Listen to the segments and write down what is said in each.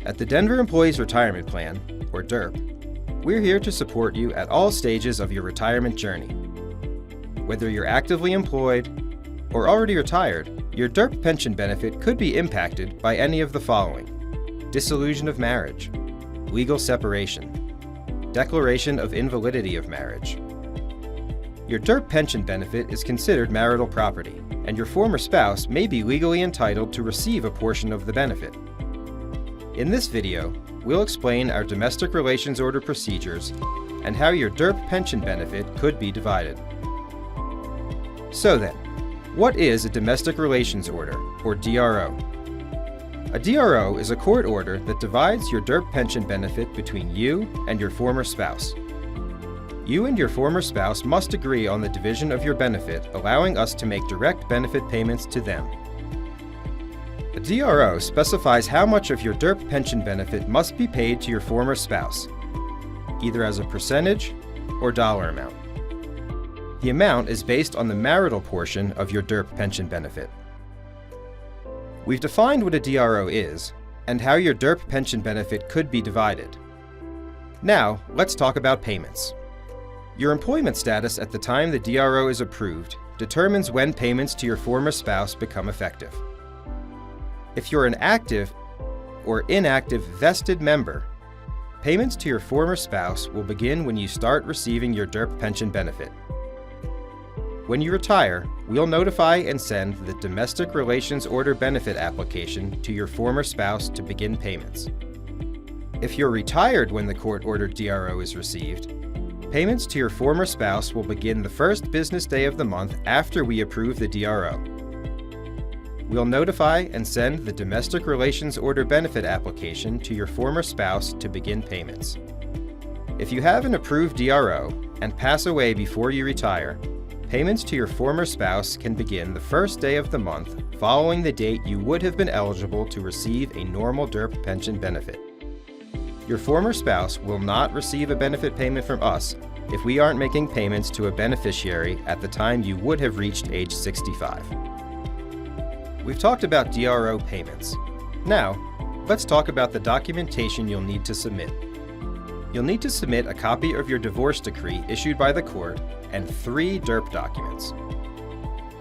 At the Denver Employees Retirement Plan, or DERP, we're here to support you at all stages of your retirement journey. Whether you're actively employed or already retired, your DERP pension benefit could be impacted by any of the following: dissolution of marriage, legal separation, declaration of invalidity of marriage. Your DERP pension benefit is considered marital property, and your former spouse may be legally entitled to receive a portion of the benefit. In this video, we'll explain our domestic relations order procedures and how your DERP pension benefit could be divided. So then, what is a domestic relations order, or DRO? A DRO is a court order that divides your DERP pension benefit between you and your former spouse. You and your former spouse must agree on the division of your benefit, allowing us to make direct benefit payments to them. A DRO specifies how much of your DERP pension benefit must be paid to your former spouse, either as a percentage or dollar amount. The amount is based on the marital portion of your DERP pension benefit. We've defined what a DRO is and how your DERP pension benefit could be divided. Now, let's talk about payments. Your employment status at the time the DRO is approved determines when payments to your former spouse become effective. If you're an active or inactive vested member, payments to your former spouse will begin when you start receiving your DERP pension benefit. When you retire, we'll notify and send the Domestic Relations Order Benefit application to your former spouse to begin payments. If you're retired when the court-ordered DRO is received, payments to your former spouse will begin the first business day of the month after we approve the DRO. We'll notify and send the Domestic Relations Order Benefit application to your former spouse to begin payments. If you have an approved DRO and pass away before you retire, payments to your former spouse can begin the first day of the month following the date you would have been eligible to receive a normal DERP pension benefit. Your former spouse will not receive a benefit payment from us if we aren't making payments to a beneficiary at the time you would have reached age 65. We've talked about DRO payments. Now, let's talk about the documentation you'll need to submit. You'll need to submit a copy of your divorce decree issued by the court and 3 DERP documents.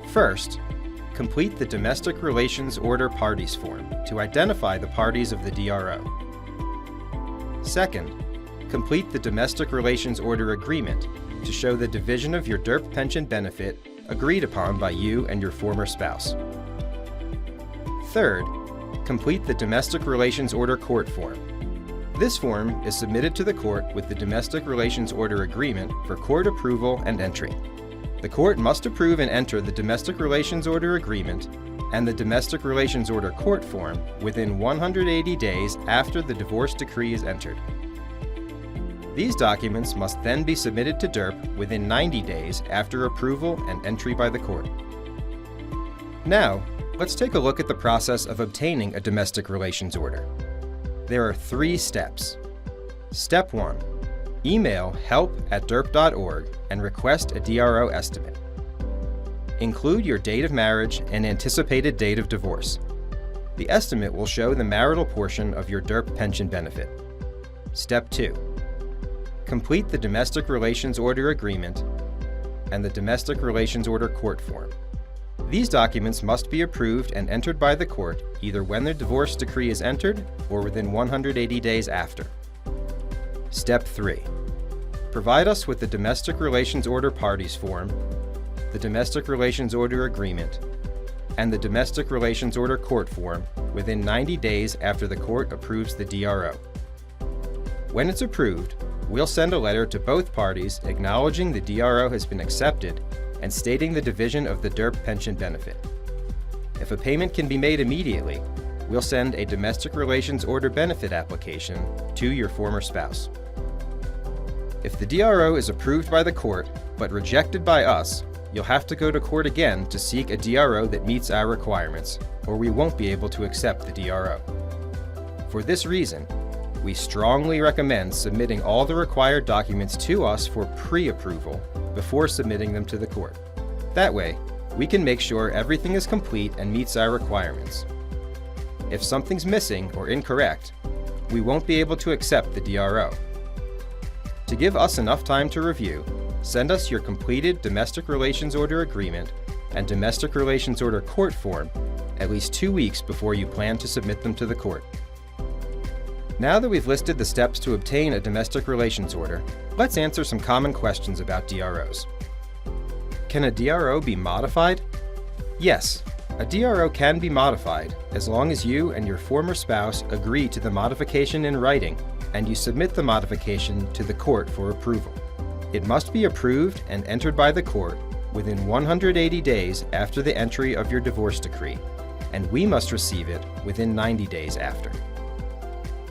First, complete the Domestic Relations Order Parties form to identify the parties of the DRO. Second, complete the Domestic Relations Order Agreement to show the division of your DERP pension benefit agreed upon by you and your former spouse. Third, complete the Domestic Relations Order Court form. This form is submitted to the court with the Domestic Relations Order Agreement for court approval and entry. The court must approve and enter the Domestic Relations Order Agreement and the Domestic Relations Order Court form within 180 days after the divorce decree is entered. These documents must then be submitted to DERP within 90 days after approval and entry by the court. Now, let's take a look at the process of obtaining a domestic relations order. There are 3 steps. Step 1. Email help@derp.org and request a DRO estimate. Include your date of marriage and anticipated date of divorce. The estimate will show the marital portion of your DERP pension benefit. Step 2. Complete the Domestic Relations Order Agreement and the Domestic Relations Order Court form. These documents must be approved and entered by the court either when the divorce decree is entered or within 180 days after. Step 3. Provide us with the Domestic Relations Order Parties form, the Domestic Relations Order Agreement, and the Domestic Relations Order Court form within 90 days after the court approves the DRO. When it's approved, we'll send a letter to both parties acknowledging the DRO has been accepted and stating the division of the DERP pension benefit. If a payment can be made immediately, we'll send a Domestic Relations Order Benefit application to your former spouse. If the DRO is approved by the court but rejected by us, you'll have to go to court again to seek a DRO that meets our requirements, or we won't be able to accept the DRO. For this reason, we strongly recommend submitting all the required documents to us for pre-approval before submitting them to the court. That way, we can make sure everything is complete and meets our requirements. If something's missing or incorrect, we won't be able to accept the DRO. To give us enough time to review, send us your completed Domestic Relations Order Agreement and Domestic Relations Order Court form at least 2 weeks before you plan to submit them to the court. Now that we've listed the steps to obtain a domestic relations order, let's answer some common questions about DROs. Can a DRO be modified? Yes, a DRO can be modified as long as you and your former spouse agree to the modification in writing and you submit the modification to the court for approval. It must be approved and entered by the court within 180 days after the entry of your divorce decree, and we must receive it within 90 days after.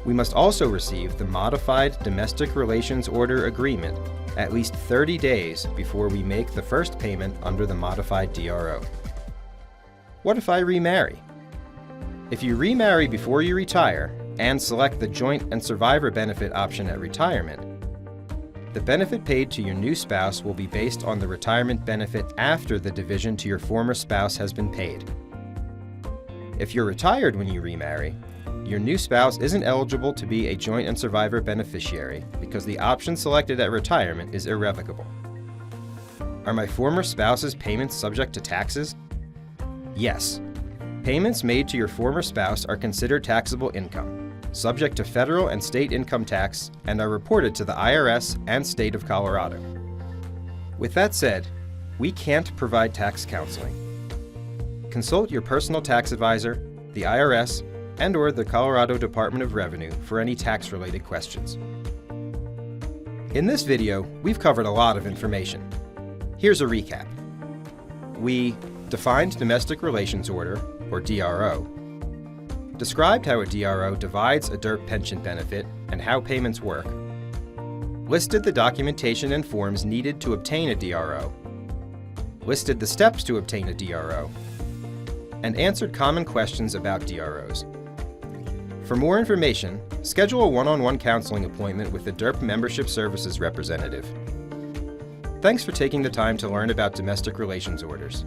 We must also receive the modified Domestic Relations Order Agreement at least 30 days before we make the first payment under the modified DRO. What if I remarry? If you remarry before you retire and select the joint and survivor benefit option at retirement, the benefit paid to your new spouse will be based on the retirement benefit after the division to your former spouse has been paid. If you're retired when you remarry, your new spouse isn't eligible to be a joint and survivor beneficiary because the option selected at retirement is irrevocable. Are my former spouse's payments subject to taxes? Yes. Payments made to your former spouse are considered taxable income, subject to federal and state income tax, and are reported to the IRS and state of Colorado. With that said, we can't provide tax counseling. Consult your personal tax advisor, the IRS, and/or the Colorado Department of Revenue for any tax-related questions. In this video, we've covered a lot of information. Here's a recap. We defined Domestic Relations Order, or DRO, described how a DRO divides a DERP pension benefit and how payments work, listed the documentation and forms needed to obtain a DRO, listed the steps to obtain a DRO, and answered common questions about DROs. For more information, schedule a one-on-one counseling appointment with the DERP Membership Services representative. Thanks for taking the time to learn about domestic relations orders.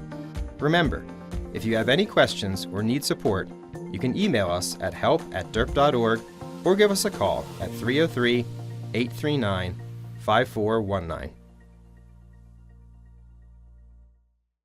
Remember, if you have any questions or need support, you can email us at help@derp.org or give us a call at 303-839-5419.